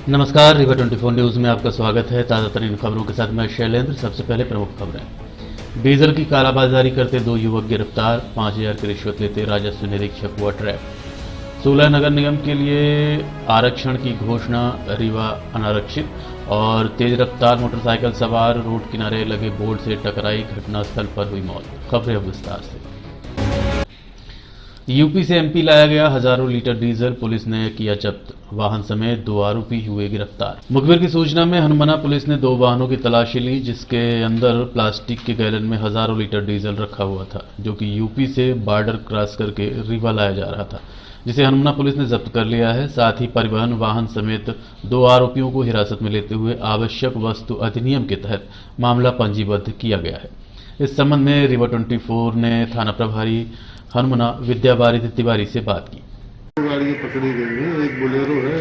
नमस्कार, river 24 news में आपका स्वागत है। ताज़ा तरीन खबरों के साथ मैं शैलेंद्र। सबसे पहले प्रमुख खबरें। डीजल की कालाबाजारी करते 2 युवक गिरफ्तार, 5000 की रिश्वत लेते राजस्व निरीक्षक हुआ ट्रैप। 16 नगर निगम के लिए आरक्षण की घोषणा, रीवा अनारक्षित। और तेज रफ्तार मोटरसाइकिल सवार रोड किनारे लगे बोर्ड से टकराई, घटनास्थल पर हुई मौत। खबरें अब विस्तार से। यूपी से एमपी लाया गया हजारों लीटर डीजल, पुलिस ने किया जब्त। वाहन समेत 2 आरोपी हुए गिरफ्तार। मुखबिर की सूचना में हनुमाना पुलिस ने 2 वाहनों की तलाशी ली, जिसके अंदर प्लास्टिक के गैलन में हजारों लीटर डीजल रखा हुआ था, जो कि यूपी से बॉर्डर क्रॉस करके रीवा लाया जा रहा था, जिसे हनुमाना पुलिस ने जब्त कर लिया है। साथ ही परिवहन वाहन समेत 2 आरोपियों को हिरासत में लेते हुए आवश्यक वस्तु अधिनियम के तहत मामला पंजीबद्ध किया गया है। इस संबंध में रिवर 24 ने थाना प्रभारी हनुमाना विद्यावारिधि तिवारी से बात की। 2 गाड़ियाँ पकड़ी गई हैं, एक बोलेरो है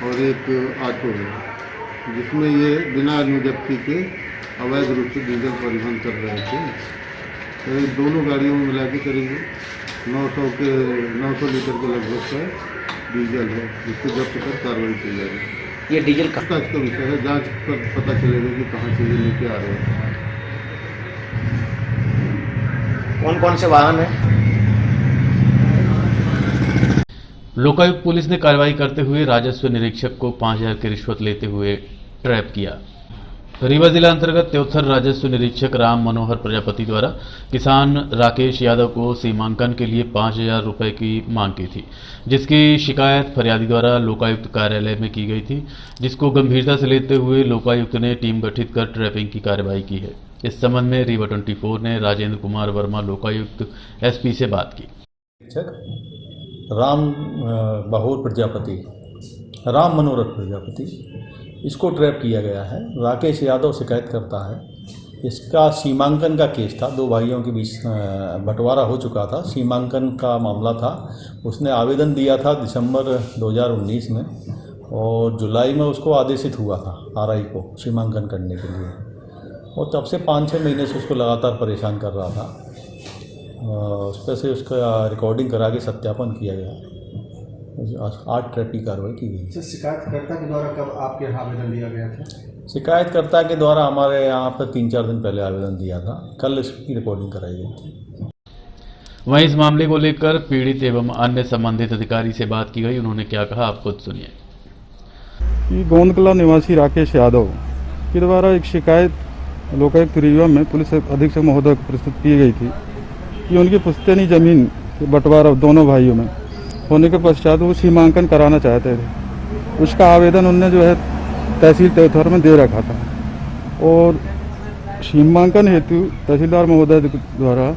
और एक ऑटो है, जिसमें ये बिना अनुज्ञप्ति के अवैध रूप से डीजल परिवहन कर रहे थे। तो दोनों गाड़ियों में मिला के करीब 900 लीटर के लगभग का डीजल है, जिसको जब्त कर कार्रवाई की जाएगी। ये डीजल का विषय है, जांच पर पता चलेगा कि कहाँ से ये लेके आ रहे हैं। कौन कौन से वाहन है? लोकायुक्त पुलिस ने कार्रवाई करते हुए राजस्व निरीक्षक को 5000 की रिश्वत लेते हुए ट्रैप किया। रीवा जिला अंतर्गत त्योथर राजस्व निरीक्षक राम मनोहर प्रजापति द्वारा किसान राकेश यादव को सीमांकन के लिए 5000 रुपए की मांग की थी, जिसकी शिकायत फरियादी द्वारा लोकायुक्त कार्यालय में की गई थी, जिसको गंभीरता से लेते हुए लोकायुक्त ने टीम गठित कर ट्रैपिंग की कार्रवाई की है। इस संबंध में रीवा 24 ने राजेंद्र कुमार वर्मा लोकायुक्त एसपी से बात की। राम मनोहर प्रजापति, इसको ट्रैप किया गया है। राकेश यादव शिकायत करता है। इसका सीमांकन का केस था, 2 भाइयों के बीच बंटवारा हो चुका था, सीमांकन का मामला था। उसने आवेदन दिया था दिसंबर 2019 में और जुलाई में उसको आदेशित हुआ था आरआई को सीमांकन करने के लिए, और तब से 5-6 महीने से उसको लगातार परेशान कर रहा था। उस पर से उसका रिकॉर्डिंग करा के सत्यापन किया गया। आज ट्रैप की कार्रवाई की गई। शिकायतकर्ता के द्वारा कब आपके यहाँ आवेदन दिया गया था? शिकायतकर्ता के द्वारा हमारे यहाँ पर 3-4 दिन पहले आवेदन दिया था। कल इसकी रिकॉर्डिंग कराई गई थी। वहीं इस मामले को लेकर पीड़ित एवं अन्य संबंधित अधिकारी से बात की गई। उन्होंने क्या कहा, आप खुद सुनिए। गोंदकला निवासी राकेश यादव के द्वारा एक शिकायत लोकायुक्त रीवा में पुलिस अधीक्षक महोदय को प्रस्तुत की गई थी कि उनकी पुश्तैनी जमीन बंटवारा दोनों भाइयों में होने के पश्चात वो सीमांकन कराना चाहते थे। उसका आवेदन उनने जो है तहसील त्योथर में दे रखा था, और सीमांकन हेतु तहसीलदार महोदय द्वारा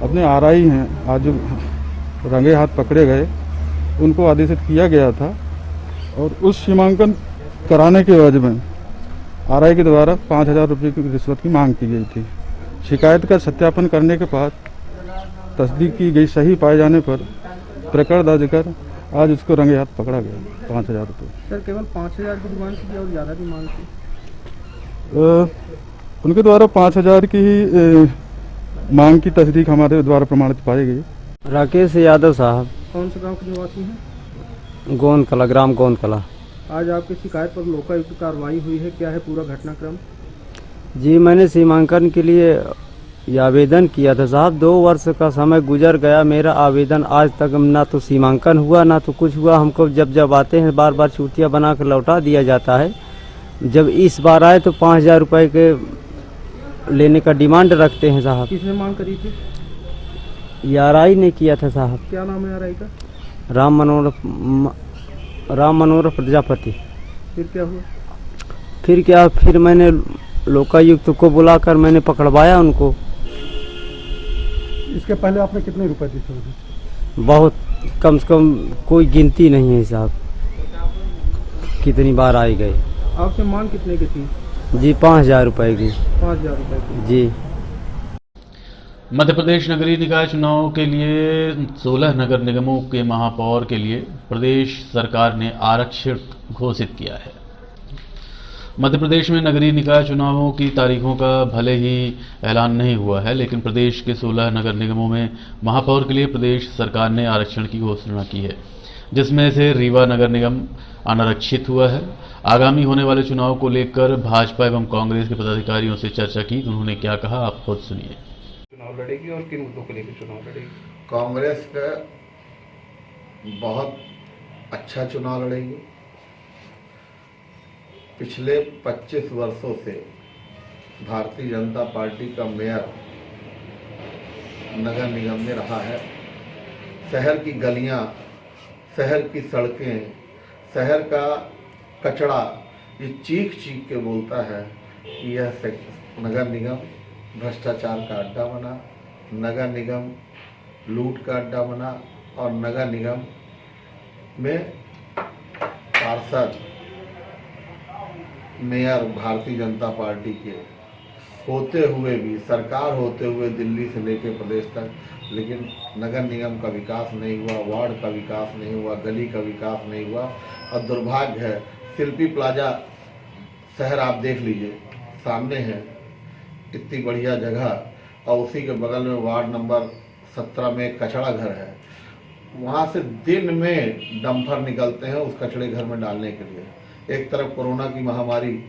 अपने आरआई हैं आज जो रंगे हाथ पकड़े गए, उनको आदेशित किया गया था, और उस सीमांकन कराने के एवज में आरआई के द्वारा 5000 रुपये की रिश्वत की मांग की गई थी। शिकायत का सत्यापन करने के बाद तस्दीक की गई, सही पाए जाने पर प्रकरण दर्ज कर आज उसको रंगे हाथ पकड़ा गया। 5000 रुपये। सर केवल 5000 की डिमांड की और ज़्यादा की मांग थी? उनके द्वारा 5000 की ही मांग की तस्दीक हमारे द्वारा प्रमाणित पाई गई। राकेश यादव साहब। कौन से गांव के निवासी हैं? गोंदकला, ग्राम गोंदकला। आज आपकी शिकायत पर लोकायुक्त कार्रवाई हुई है, क्या है पूरा घटनाक्रम? जी, मैंने सीमांकन के लिए ये आवेदन किया था साहब। 2 वर्ष का समय गुजर गया, मेरा आवेदन आज तक ना तो सीमांकन हुआ ना तो कुछ हुआ। हमको जब आते हैं बार बार चूतिया बना कर लौटा दिया जाता है। जब इस बार आए तो 5000 रुपये के लेने का डिमांड रखते हैं साहब। किसने मांग करी थी? ये आरआई ने किया था साहब। क्या नाम है आरआई का? राम मनोहर प्रजापति। फिर क्या हुआ? फिर मैंने लोकायुक्त को बुलाकर मैंने पकड़वाया उनको। इसके पहले आपने कितने रुपए दिए थे? बहुत, कम से कम कोई गिनती नहीं है साहब, कितनी बार आई गए। आपसे मांग कितने की थी? जी 5000 रुपये की। 5000 रुपये की। जी। मध्य प्रदेश नगरीय निकाय चुनाव के लिए 16 नगर निगमों के महापौर के लिए प्रदेश सरकार ने आरक्षित घोषित किया है। मध्य प्रदेश में नगरीय निकाय चुनावों की तारीखों का भले ही ऐलान नहीं हुआ है, लेकिन प्रदेश के 16 नगर निगमों में महापौर के लिए प्रदेश सरकार ने आरक्षण की घोषणा की है, जिसमें से रीवा नगर निगम अनारक्षित हुआ है। आगामी होने वाले चुनाव को लेकर भाजपा एवं कांग्रेस के पदाधिकारियों से चर्चा की, तो उन्होंने क्या कहा आप खुद सुनिए। चुनाव लड़ेगी और किन मुद्दों को लेकर चुनाव लड़ेगी? कांग्रेस का बहुत अच्छा चुनाव लड़ेगी। पिछले 25 वर्षों से भारतीय जनता पार्टी का मेयर नगर निगम में रहा है। शहर की गलियां, शहर की सड़कें, शहर का कचरा ये चीख चीख के बोलता है कि यह नगर निगम भ्रष्टाचार का अड्डा बना, नगर निगम लूट का अड्डा बना और नगर निगम में पार्षद मेयर भारतीय जनता पार्टी के होते हुए भी, सरकार होते हुए दिल्ली से लेकर प्रदेश तक, लेकिन नगर निगम का विकास नहीं हुआ, वार्ड का विकास नहीं हुआ, गली का विकास नहीं हुआ। और दुर्भाग्य है, शिल्पी प्लाजा शहर आप देख लीजिए, सामने है, इतनी बढ़िया जगह और उसी के बगल में वार्ड नंबर 17 में एक कचरा घर है। वहाँ से दिन में डंपर निकलते हैं उस कचड़े घर में डालने के लिए। एक तरफ कोरोना की महामारी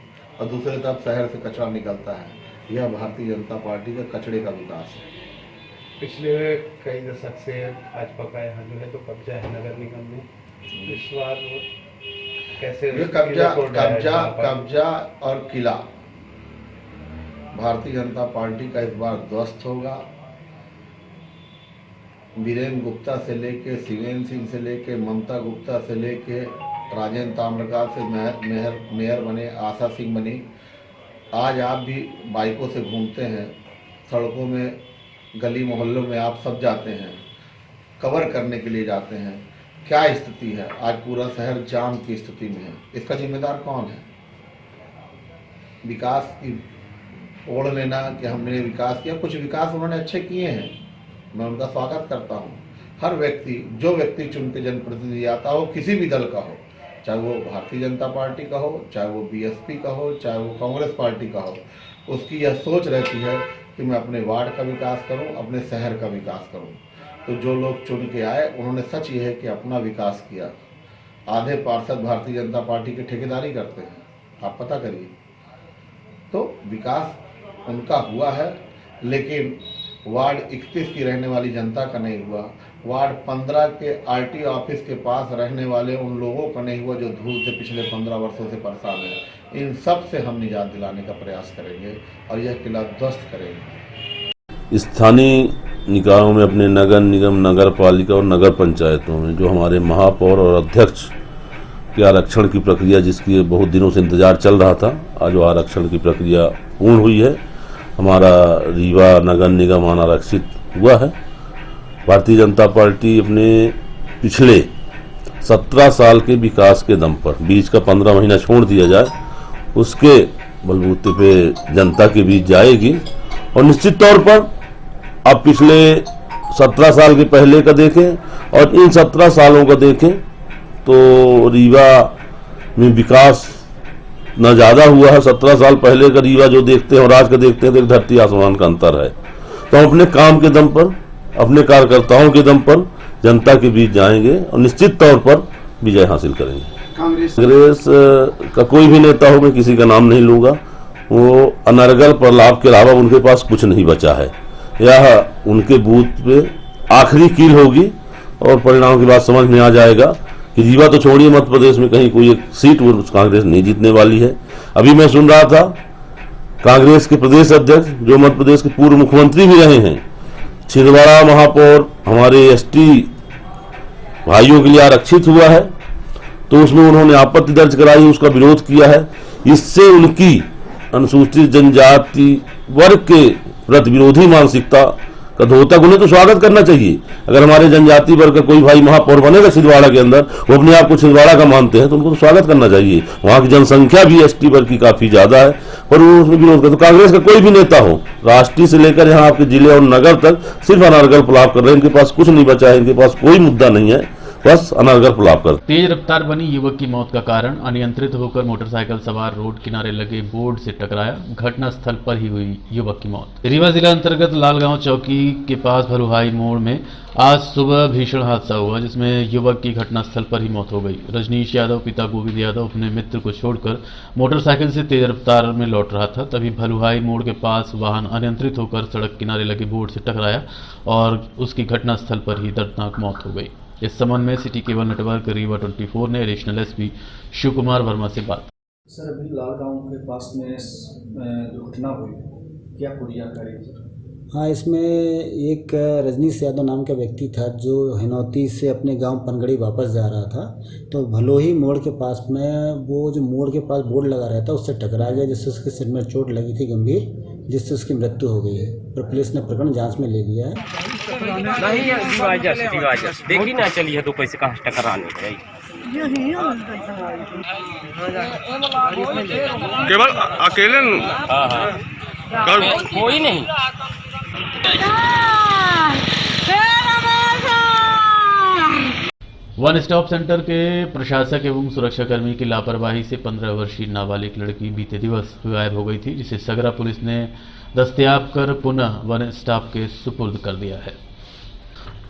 और दूसरी तरफ शहर से कचरा निकलता है। यह भारतीय जनता पार्टी का कचड़े का विकास है। पिछले कई दशक से भाजपा का यहाँ जो है तो कब्जा है नगर निगम में। इस बार कैसे ये कब्जा और किला भारतीय जनता पार्टी का इस बार ध्वस्त होगा। वीरेंद्र गुप्ता से लेके, शिवेंद्र सिंह से लेके, ममता गुप्ता से लेके, राजेंद्र ताम्रकार से मेयर बने, आशा सिंह बनी। आज आप भी बाइकों से घूमते हैं, सड़कों में, गली मोहल्लों में आप सब जाते हैं, कवर करने के लिए जाते हैं। क्या स्थिति है? आज पूरा शहर जाम की स्थिति में है। इसका जिम्मेदार कौन है? विकास की ओढ़ लेना कि हमने विकास किया। कुछ विकास उन्होंने अच्छे किए हैं, मैं उनका स्वागत करता हूँ। हर व्यक्ति, जो व्यक्ति चुन के जनप्रतिनिधि आता हो, किसी भी दल का हो, चाहे वो भारतीय जनता पार्टी का हो, चाहे वो बीएसपी का हो, चाहे वो कांग्रेस पार्टी का हो, उसकी यह सोच रहती है कि मैं अपने वार्ड का विकास करूं, अपने शहर का विकास करूं। तो जो लोग चुन के आए उन्होंने सच ये है कि अपना विकास किया। आधे पार्षद भारतीय जनता पार्टी के ठेकेदारी करते हैं, आप पता करिए। तो विकास उनका हुआ है, लेकिन वार्ड 31 की रहने वाली जनता का नहीं हुआ। वार्ड 15 के आरटी ऑफिस के पास रहने वाले उन लोगों का नहीं हुआ जो धूल से पिछले 15 वर्षों से परेशान है। इन सब से हम निजात दिलाने का प्रयास करेंगे और यह किला ध्वस्त करेंगे। स्थानीय निकायों में, अपने नगर निगम, नगर पालिका और नगर पंचायतों में जो हमारे महापौर और अध्यक्ष के आरक्षण की प्रक्रिया, जिसकी बहुत दिनों से इंतजार चल रहा था, आज वो आरक्षण की प्रक्रिया पूर्ण हुई है। हमारा रीवा नगर निगम अनारक्षित हुआ है। भारतीय जनता पार्टी अपने पिछले 17 साल के विकास के दम पर, बीच का 15 महीना छोड़ दिया जाए, उसके बलबूते पे जनता के बीच जाएगी। और निश्चित तौर पर आप पिछले 17 साल के पहले का देखें और इन 17 सालों का देखें तो रीवा में विकास न ज़्यादा हुआ है। 17 साल पहले का रीवा जो देखते हैं और आज का देखते हैं तो एक धरती आसमान का अंतर है। तो हम अपने काम के दम पर, अपने कार्यकर्ताओं के दम पर जनता के बीच जाएंगे और निश्चित तौर पर विजय हासिल करेंगे। कांग्रेस का कोई भी नेता हो, मैं किसी का नाम नहीं लूंगा, वो अनर्गल प्रलाप के अलावा उनके पास कुछ नहीं बचा है। यह उनके बूथ पे आखिरी कील होगी और परिणाम की बात समझ में आ जाएगा कि रीवा तो छोड़िए, मध्य प्रदेश में कहीं कोई एक सीट वो कांग्रेस नहीं जीतने वाली है। अभी मैं सुन रहा था कांग्रेस के प्रदेश अध्यक्ष, जो मध्य प्रदेश के पूर्व मुख्यमंत्री भी रहे हैं, छिंदवाड़ा महापौर हमारे एसटी भाइयों के लिए आरक्षित हुआ है, तो उसमें उन्होंने आपत्ति दर्ज कराई, उसका विरोध किया है। इससे उनकी अनुसूचित जनजाति वर्ग के प्रति विरोधी मानसिकता का धोतक, उन्हें तो स्वागत करना चाहिए। अगर हमारे जनजाति वर्ग का कोई भाई महापौर बनेगा छिंदवाड़ा के अंदर, वो अपने आप को छिंदवाड़ा का मानते हैं, तो उनको तो स्वागत करना चाहिए। वहां की जनसंख्या भी एसटी वर्ग की काफी ज्यादा है, पर वो उसमें विरोध करते। तो कांग्रेस का कोई भी नेता हो, राष्ट्रीय से लेकर यहाँ आपके जिले और नगर तक, सिर्फ अनर्गल प्रलाप कर रहे हैं। इनके पास कुछ नहीं बचा है, इनके पास कोई मुद्दा नहीं है। बस अनर्गल पुलाव कर। तेज रफ्तार बनी युवक की मौत का कारण अनियंत्रित होकर मोटरसाइकिल सवार रोड किनारे लगे बोर्ड से टकराया। घटना स्थल पर ही हुई युवक की मौत। रीवा जिला अंतर्गत लालगांव चौकी के पास भलुहाई मोड़ में आज सुबह भीषण हादसा हुआ, जिसमें युवक की घटनास्थल पर ही मौत हो गई। रजनीश यादव पिता गोविंद यादव अपने मित्र को छोड़कर मोटरसाइकिल से तेज रफ्तार में लौट रहा था। तभी भलुहाई मोड़ के पास वाहन अनियंत्रित होकर सड़क किनारे लगे बोर्ड से टकराया और उसकी घटनास्थल पर ही दर्दनाक मौत हो गई। इस संबंध में सिटी केबल नेटवर्क रीवा 24 ने एडिशनल एसपी शिव कुमार वर्मा से बात। सर, अभी लालगांव के पास में जो घटना हुई, क्या पूरी जानकारी है सर? हाँ, इसमें एक रजनीश यादव नाम का व्यक्ति था जो हिनौती से अपने गांव पनगड़ी वापस जा रहा था। तो भलोही मोड़ के पास में वो जो मोड़ के पास बोर्ड लगा रहता उससे टकरा गया, जिससे उसके सिर में चोट लगी थी गंभीर, जिससे उसकी मृत्यु हो गई है। और पुलिस ने प्रकरण जांच में ले लिया है। देखी ना चलिए तो कैसे कहाँ टकराने केवल अकेले कोई नहीं। वन स्टॉप सेंटर के प्रशासक एवं सुरक्षाकर्मी की लापरवाही से 15 वर्षीय नाबालिग लड़की बीते दिवस गायब हो गई थी, जिसे सगरा पुलिस ने दस्तयाब कर पुनः वन स्टॉप के सुपुर्द कर दिया है।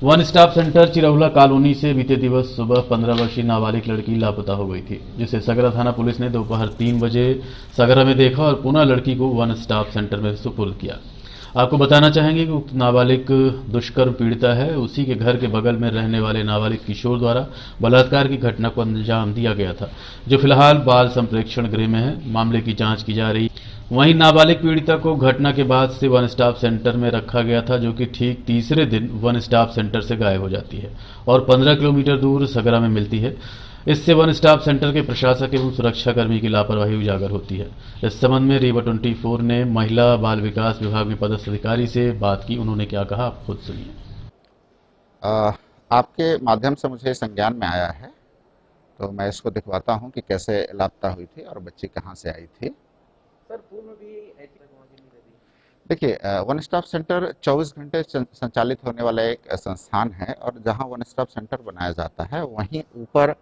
वन स्टॉप सेंटर चिरौला कॉलोनी से बीते दिवस सुबह 15 वर्षीय नाबालिग लड़की लापता हो गई थी, जिसे सगरा थाना पुलिस ने दोपहर 3 बजे सगरा में देखा और पुनः लड़की को वन स्टॉप सेंटर में सुपुर्द किया। आपको बताना चाहेंगे कि उक्त नाबालिग दुष्कर्म पीड़िता है। उसी के घर के बगल में रहने वाले नाबालिग किशोर द्वारा बलात्कार की घटना को अंजाम दिया गया था, जो फिलहाल बाल संप्रेक्षण गृह में है। मामले की जांच की जा रही। वहीं नाबालिग पीड़िता को घटना के बाद से वन स्टॉप सेंटर में रखा गया था, जो कि ठीक तीसरे दिन वन स्टॉप सेंटर से गायब हो जाती है और 15 किलोमीटर दूर सगरा में मिलती है। इससे वन स्टॉप सेंटर के प्रशासक एवं सुरक्षाकर्मी की लापरवाही उजागर होती है। इस संबंध में रीवा 24 ने महिला बाल विकास विभाग में पदस्थ अधिकारी से बात की। उन्होंने क्या कहा, आप खुद सुनिए। आपके माध्यम से मुझे संज्ञान में आया है, तो मैं इसको दिखवाता हूं कि कैसे लापता हुई थी और बच्ची कहां से आई थी। सर, पूर्व भी ऐसी देखिए, वन स्टॉप सेंटर 24 घंटे संचालित होने वाला एक संस्थान है और जहां वन स्टॉप सेंटर बनाया जाता है वहीं ऊपर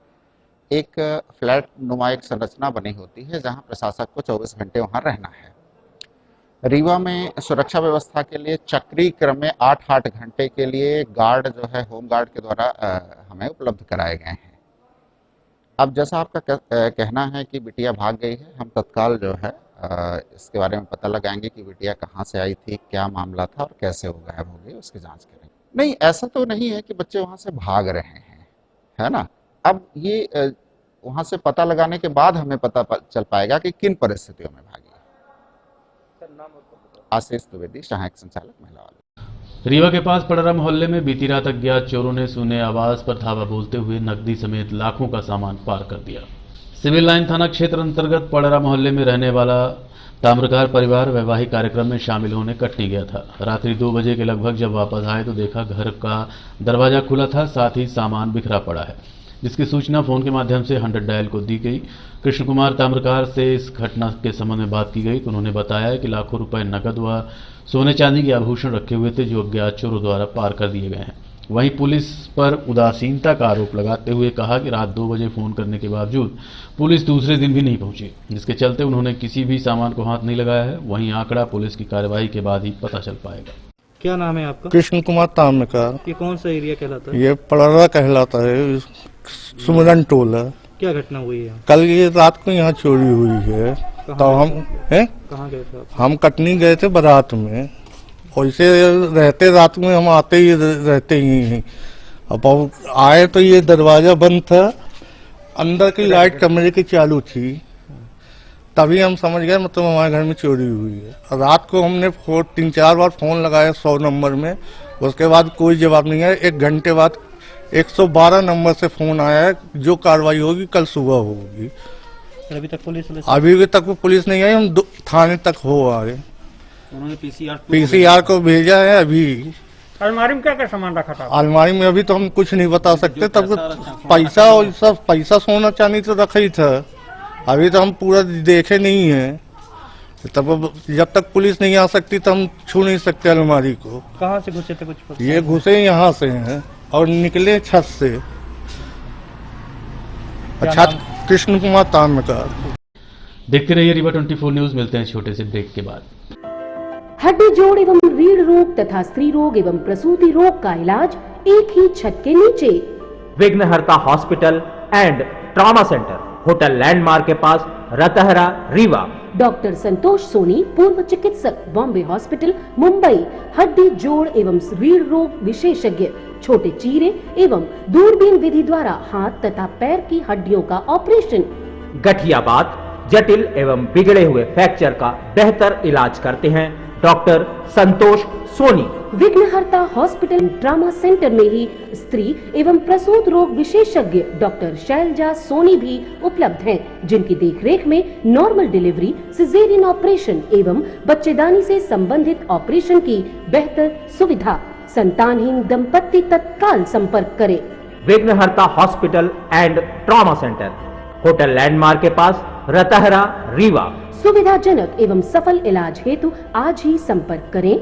एक फ्लैट नुमा एक संरचना बनी होती है, जहां प्रशासक को 24 घंटे वहां रहना है। रीवा में सुरक्षा व्यवस्था के लिए चक्रीय क्रम में 8 घंटे के लिए गार्ड जो है होम गार्ड के द्वारा हमें उपलब्ध कराए गए हैं। अब जैसा आपका कहना है कि बिटिया भाग गई है, हम तत्काल जो है इसके बारे में पता लगाएंगे कि बिटिया कहाँ से आई थी, क्या मामला था और कैसे वो गायब हो गई, उसकी जांच करेंगे। नहीं, ऐसा तो नहीं है कि बच्चे वहाँ से भाग रहे हैं, है ना। अब ये वहाँ से पता लगाने के बाद हमें पता चल पाएगा कि किन परिस्थितियों में भागी। आशीष द्विवेदी, सहायक संचालक महिला वाले। रीवा के पास पड़रा मोहल्ले में बीती रात अज्ञात चोरों ने सुने आवाज पर धावा बोलते हुए नकदी समेत लाखों का सामान पार कर दिया। सिविल लाइन थाना क्षेत्र अंतर्गत पड़रा मोहल्ले में रहने वाला ताम्रकार परिवार वैवाहिक कार्यक्रम में शामिल होने कटनी गया था। रात्रि 2 बजे के लगभग जब वापस आए तो देखा घर का दरवाजा खुला था, साथ ही सामान बिखरा पड़ा है, जिसकी सूचना फोन के माध्यम से 100 डायल को दी गई। कृष्ण कुमार ताम्रकार से इस घटना के संबंध में बात की गई तो उन्होंने बताया कि लाखों रुपए नकद व सोने चांदी के आभूषण रखे हुए थे, जो अज्ञात चोरों द्वारा पार कर दिए गए हैं। वहीं पुलिस पर उदासीनता का आरोप लगाते हुए कहा कि रात 2 बजे फोन करने के बावजूद पुलिस दूसरे दिन भी नहीं पहुंची, जिसके चलते उन्होंने किसी भी सामान को हाथ नहीं लगाया है। वहीं आंकड़ा पुलिस की कार्रवाई के बाद ही पता चल पाएगा। क्या नाम है आपका? कृष्ण कुमार ताम्रकार। ये कौन सा एरिया कहलाता है? ये पड़रा कहलाता है, सुमरन टोला। क्या घटना हुई है? कल ये रात को यहाँ चोरी हुई है। तो हम कहाँ गए थे? हम कटनी गए थे बारात में, और इसे रहते रात में हम आते ही रहते ही हैं। अब आए तो ये दरवाजा बंद था, अंदर की लाइट कमरे की चालू थी, तभी हम समझ गए मतलब हमारे घर में चोरी हुई है। रात को हमने 3-4 बार फोन लगाया 100 नंबर में, उसके बाद कोई जवाब नहीं आया। 1 घंटे बाद 112 नंबर से फोन आया है, जो कार्रवाई होगी कल सुबह होगी। अभी तक पुलिस नहीं आई। हम थाने तक हो आए, उन्होंने पीसीआर को भेजा है। अभी अलमारी में क्या क्या सामान रखा था? अलमारी में अभी तो हम कुछ नहीं बता सकते, तब पैसा और सब पैसा सोना चांदी तो रखा ही था। अभी तो हम पूरा देखे नहीं है, तब जब तक पुलिस नहीं आ सकती तो हम छू नहीं सकते अलमारी को। कहाँ से घुसे थे कुछ? ये घुसे यहाँ से हैं और निकले छत से। अच्छा, कृष्ण कुमार ताम्रकार। देखते रहिए रीवा 24 न्यूज। मिलते हैं छोटे से ब्रेक के बाद। हड्डी जोड़ एवं रीढ़ रोग तथा स्त्री रोग एवं प्रसूति रोग का इलाज एक ही छत के नीचे। विघ्नहर्ता hospital and trauma centre, hotel landmark के पास, रतहरा, रीवा। डॉक्टर संतोष सोनी, पूर्व चिकित्सक, बॉम्बे हॉस्पिटल, मुंबई। हड्डी जोड़ एवं रीढ़ रोग विशेषज्ञ, छोटे चीरे एवं दूरबीन विधि द्वारा हाथ तथा पैर की हड्डियों का ऑपरेशन। गठियाबात, जटिल एवं बिगड़े हुए फ्रैक्चर का बेहतर इलाज करते हैं डॉक्टर संतोष सोनी। विघ्नहर्ता हॉस्पिटल ट्रॉमा सेंटर में ही स्त्री एवं प्रसूत रोग विशेषज्ञ डॉक्टर शैलजा सोनी भी उपलब्ध हैं, जिनकी देखरेख में नॉर्मल डिलीवरी, सिजेरियन ऑपरेशन एवं बच्चेदानी से संबंधित ऑपरेशन की बेहतर सुविधा। संतानहीन दंपत्ति तत्काल संपर्क करें। विघ्नहर्ता hospital and trauma centre, hotel landmark के पास, रतहरा, रीवा। सुविधाजनक एवं सफल इलाज हेतु आज ही संपर्क करें।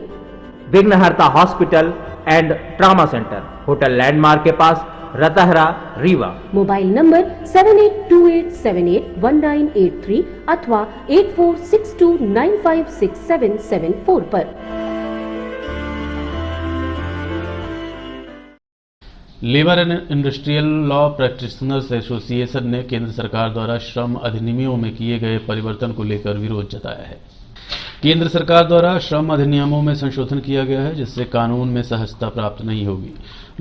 विघ्नहर्ता hospital and trauma centre, hotel landmark के पास, रतहरा, रीवा। मोबाइल नंबर 7828781983 अथवा 8462956774 पर। Labour and industrial law practitioners association ने केंद्र सरकार द्वारा श्रम अधिनियमों में किए गए परिवर्तन को लेकर विरोध जताया है। केंद्र सरकार द्वारा श्रम अधिनियमों में संशोधन किया गया है, जिससे कानून में सहजता प्राप्त नहीं होगी।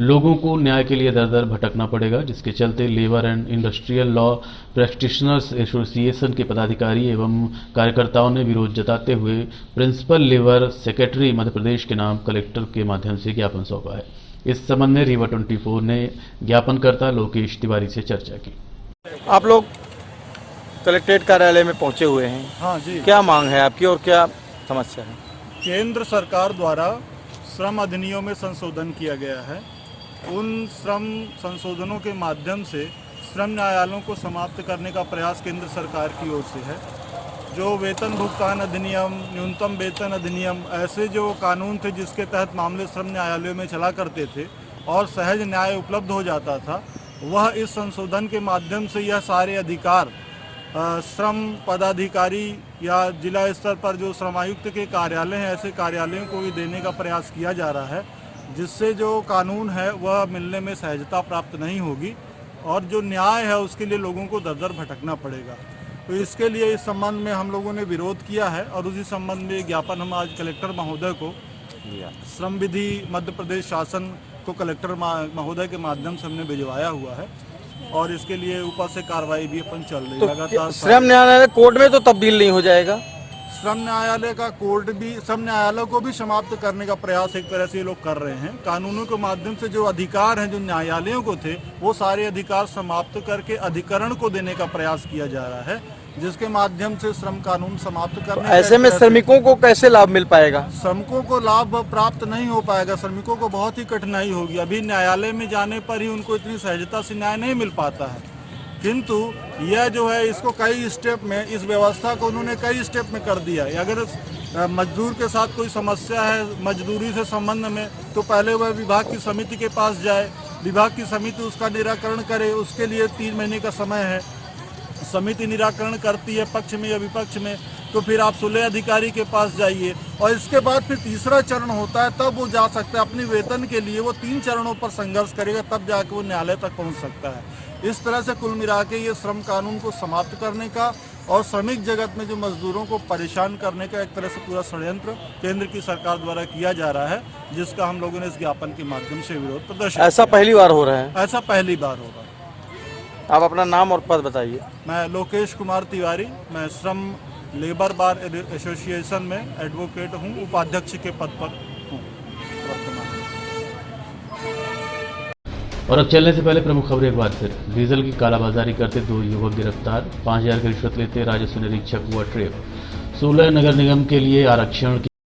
लोगों को न्याय के लिए दर दर भटकना पड़ेगा, जिसके चलते labour and industrial law practitioners association के पदाधिकारी एवं कार्यकर्ताओं ने विरोध जताते हुए principal labour secretary Madhya Pradesh के नाम कलेक्टर के माध्यम से ज्ञापन सौंपा है। इस संबंध में रीवा 24 ने ज्ञापनकर्ता लोकेश तिवारी से चर्चा की। आप लोग कलेक्ट्रेट कार्यालय में पहुंचे हुए हैं। हाँ जी। क्या मांग है आपकी और क्या समस्या है? केंद्र सरकार द्वारा श्रम अधिनियम में संशोधन किया गया है। उन श्रम संशोधनों के माध्यम से श्रम न्यायालयों को समाप्त करने का प्रयास केंद्र सरकार की ओर से है। जो वेतन भुगतान अधिनियम, न्यूनतम वेतन अधिनियम, ऐसे जो कानून थे जिसके तहत मामले श्रम न्यायालयों में चला करते थे और सहज न्याय उपलब्ध हो जाता था, वह इस संशोधन के माध्यम से यह सारे अधिकार श्रम पदाधिकारी या जिला स्तर पर जो श्रमायुक्त के कार्यालय हैं, ऐसे कार्यालयों को भी देने का प्रयास किया जा रहा है, जिससे जो कानून है वह मिलने में सहजता प्राप्त नहीं होगी और जो न्याय है उसके लिए लोगों को दर दर भटकना पड़ेगा। तो इसके लिए इस संबंध में हम लोगों ने विरोध किया है और उसी संबंध में ज्ञापन हम आज कलेक्टर महोदय को, श्रम विधि मध्य प्रदेश शासन को कलेक्टर महोदय के माध्यम से हमने भिजवाया हुआ है और इसके लिए ऊपर से कार्रवाई भी अपन चल रही है लगातार। श्रम न्यायालय कोर्ट में तो तब्दील नहीं हो जाएगा? श्रम न्यायालय का कोर्ट भी, श्रम न्यायालय को भी समाप्त करने का प्रयास एक तरह से ये लोग कर रहे हैं। कानूनों के माध्यम से जो अधिकार हैं जो न्यायालयों को थे, वो सारे अधिकार समाप्त करके अधिकरण को देने का प्रयास किया जा रहा है, जिसके माध्यम से श्रम कानून समाप्त करने। तो ऐसे में श्रमिकों को कैसे लाभ मिल पाएगा? श्रमिकों को लाभ प्राप्त नहीं हो पाएगा, श्रमिकों को बहुत ही कठिनाई होगी। अभी न्यायालय में जाने पर ही उनको इतनी सहजता से न्याय नहीं मिल पाता है, किंतु यह जो है इसको कई स्टेप में, इस व्यवस्था को उन्होंने कई स्टेप में कर दिया है। अगर मजदूर के साथ कोई समस्या है मजदूरी से संबंध में, तो पहले वह विभाग की समिति के पास जाए, विभाग की समिति उसका निराकरण करे, उसके लिए 3 महीने का समय है। समिति निराकरण करती है पक्ष में या विपक्ष में, तो फिर आप सुलह अधिकारी के पास जाइए और इसके बाद फिर तीसरा चरण होता है, तब वो जा सकता है अपनी वेतन के लिए। वो 3 चरणों पर संघर्ष करेगा, तब जाके वो न्यायालय तक पहुंच सकता है। इस तरह से कुल मिला के ये श्रम कानून को समाप्त करने का और श्रमिक जगत में जो मजदूरों को परेशान करने का एक तरह से पूरा षड्यंत्र केंद्र की सरकार द्वारा किया जा रहा है, जिसका हम लोगों ने इस ज्ञापन के माध्यम से विरोध प्रदर्शन। ऐसा पहली बार हो रहा है? ऐसा पहली बार हो रहा है। आप अपना नाम और पद बताइए। मैं लोकेश कुमार तिवारी, मैं श्रम लेबर बार एसोसिएशन में एडवोकेट हूँ, उपाध्यक्ष के पद पर हूँ वर्तमान। और अब चलने से पहले प्रमुख खबरें एक बार फिर। डीजल की कालाबाजारी करते 2 युवक गिरफ्तार, 5000 की रिश्वत लेते राजस्व निरीक्षक हुआ ट्रेप। 16 नगर निगम के लिए आरक्षण